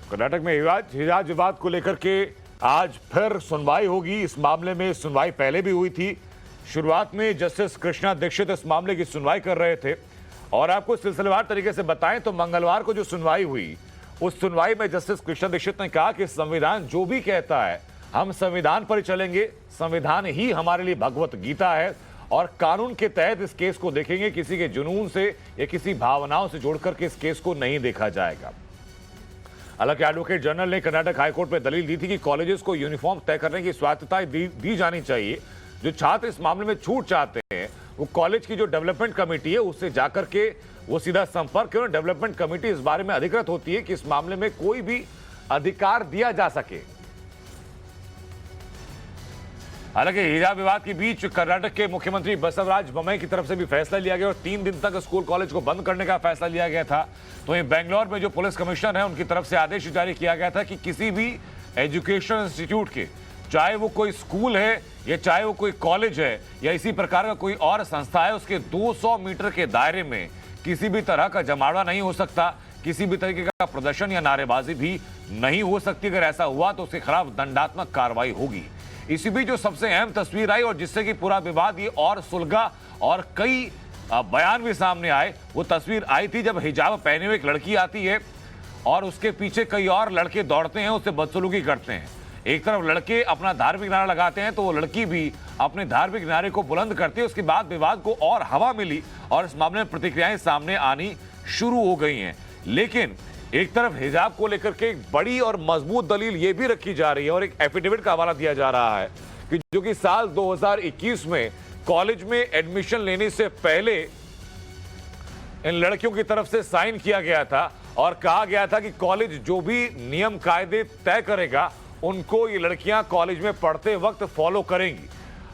कर्नाटक में हिजाज विवाद को लेकर के आज फिर सुनवाई होगी। इस मामले में सुनवाई पहले भी हुई थी। शुरुआत में जस्टिस कृष्णा दीक्षित इस मामले की सुनवाई कर रहे थे और आपको सिलसिलेवार तरीके से बताएं तो मंगलवार को जो सुनवाई हुई, उस सुनवाई में जस्टिस कृष्णा दीक्षित ने कहा कि संविधान जो भी कहता है हम संविधान पर चलेंगे, संविधान ही हमारे लिए भगवत गीता है और कानून के तहत इस केस को देखेंगे। किसी के जुनून से या किसी भावनाओं से जोड़कर के इस केस को नहीं देखा जाएगा। हालांकि एडवोकेट जनरल ने कर्नाटक हाईकोर्ट में दलील दी थी कि कॉलेजेस को यूनिफॉर्म तय करने की स्वायत्तता दी जानी चाहिए। जो छात्र इस मामले में छूट चाहते हैं वो कॉलेज की जो डेवलपमेंट कमेटी है उससे जाकर के वो सीधा संपर्क करें। डेवलपमेंट कमेटी इस बारे में अधिकृत होती है कि इस मामले में कोई भी अधिकार दिया जा सके। हालांकि हिजाब विवाद के बीच कर्नाटक के मुख्यमंत्री बसवराज बोम्मई की तरफ से भी फैसला लिया गया और 3 दिन तक स्कूल कॉलेज को बंद करने का फैसला लिया गया था। तो वहीं बेंगलोर में जो पुलिस कमिश्नर है उनकी तरफ से आदेश जारी किया गया था कि किसी भी एजुकेशन इंस्टीट्यूट के, चाहे वो कोई स्कूल है या चाहे वो कोई कॉलेज है या इसी प्रकार का कोई और संस्था है, उसके 200 मीटर के दायरे में किसी भी तरह का जमावड़ा नहीं हो सकता, किसी भी तरीके का प्रदर्शन या नारेबाजी भी नहीं हो सकती। अगर ऐसा हुआ तो उसके खिलाफ दंडात्मक कार्रवाई होगी। इसी बीच जो सबसे अहम तस्वीर आई और जिससे कि पूरा विवाद ये और सुलगा और कई बयान भी सामने आए, वो तस्वीर आई थी जब हिजाब पहने हुए एक लड़की आती है और उसके पीछे कई और लड़के दौड़ते हैं, उससे बदसलूकी करते हैं। एक तरफ लड़के अपना धार्मिक नारा लगाते हैं तो वो लड़की भी अपने धार्मिक नारे को बुलंद करती है। उसके बाद विवाद को और हवा मिली और इस मामले में प्रतिक्रियाएं सामने आनी शुरू हो गई हैं। लेकिन एक तरफ हिजाब को लेकर के एक बड़ी और मजबूत दलील ये भी रखी जा रही है और एक एफिडेविट का हवाला दिया जा रहा है कि जो कि साल 2021 में कॉलेज में एडमिशन लेने से पहले इन लड़कियों की तरफ से साइन किया गया था और कहा गया था कि कॉलेज जो भी नियम कायदे तय करेगा उनको ये लड़कियां कॉलेज में पढ़ते वक्त फॉलो करेंगी।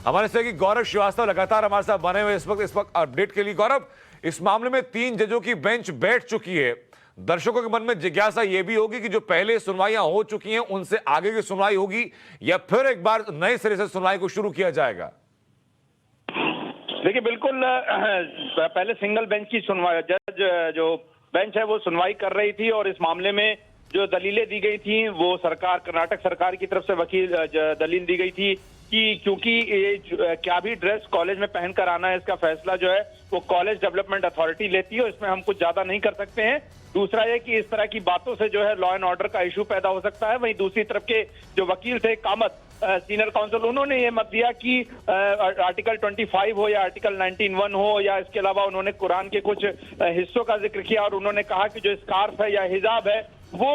हमारे सहयोगी गौरव श्रीवास्तव लगातार हमारे साथ बने हुए इस वक्त अपडेट के लिए। गौरव, इस मामले में 3 जजों की बेंच बैठ चुकी है। दर्शकों के मन में जिज्ञासा यह भी होगी कि जो पहले सुनवाइयां हो चुकी हैं उनसे आगे की सुनवाई होगी या फिर एक बार नए सिरे से सुनवाई को शुरू किया जाएगा? देखिए, बिल्कुल पहले सिंगल बेंच की सुनवाई, जज जो बेंच है वो सुनवाई कर रही थी और इस मामले में जो दलीलें दी गई थी वो कर्नाटक सरकार की तरफ से वकील दलील दी गई थी कि क्योंकि ये क्या भी ड्रेस कॉलेज में पहनकर आना है इसका फैसला जो है वो कॉलेज डेवलपमेंट अथॉरिटी लेती है और इसमें हम कुछ ज्यादा नहीं कर सकते हैं। दूसरा ये कि इस तरह की बातों से जो है लॉ एंड ऑर्डर का इशू पैदा हो सकता है। वहीं दूसरी तरफ के जो वकील थे कामत, सीनियर काउंसिल, उन्होंने ये मत दिया कि आर्टिकल 25 हो या आर्टिकल 19(1) हो या इसके अलावा उन्होंने कुरान के कुछ हिस्सों का जिक्र किया और उन्होंने कहा कि जो स्कार्फ है या हिजाब है वो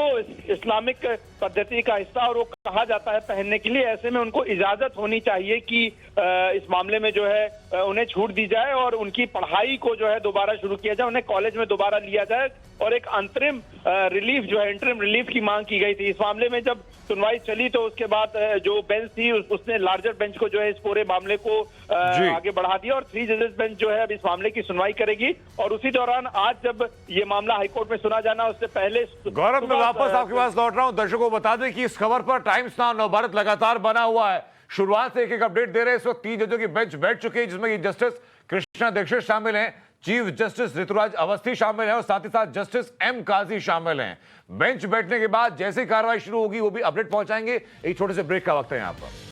इस्लामिक पद्धति का हिस्सा और वो कहा जाता है पहनने के लिए। ऐसे में उनको इजाजत होनी चाहिए कि इस मामले में जो है उन्हें छूट दी जाए और उनकी पढ़ाई को जो है दोबारा शुरू किया जाए, उन्हें कॉलेज में दोबारा लिया जाए और एक अंतरिम रिलीफ जो है इंटरिम रिलीफ की मांग की गई थी। इस मामले में जब सुनवाई चली तो उसके बाद जो बेंच थी उसने लार्जर बेंच को जो है इस पूरे मामले को आगे बढ़ा दिया और 3 जजेस बेंच जो है अब इस मामले की सुनवाई करेगी और उसी दौरान आज जब ये मामला हाईकोर्ट में सुना जाना उससे पहले। गौरव, मैं वापस आपके पास लौट रहा हूं। दर्शकों को बता दें कि इस खबर पर टाइम्स नाउ नवभारत लगातार बना हुआ है। शुरुआत से एक अपडेट दे रहे हैं। इस वक्त 3 जजों की बेंच बैठ चुकी है जिसमें जस्टिस कृष्णा दीक्षित शामिल हैं, चीफ जस्टिस ऋतुराज अवस्थी शामिल है और साथ ही साथ जस्टिस एम काजी शामिल हैं। बेंच बैठने के बाद जैसे कार्रवाई शुरू होगी वो भी अपडेट पहुंचाएंगे। एक छोटे से ब्रेक का वक्त है यहां पर।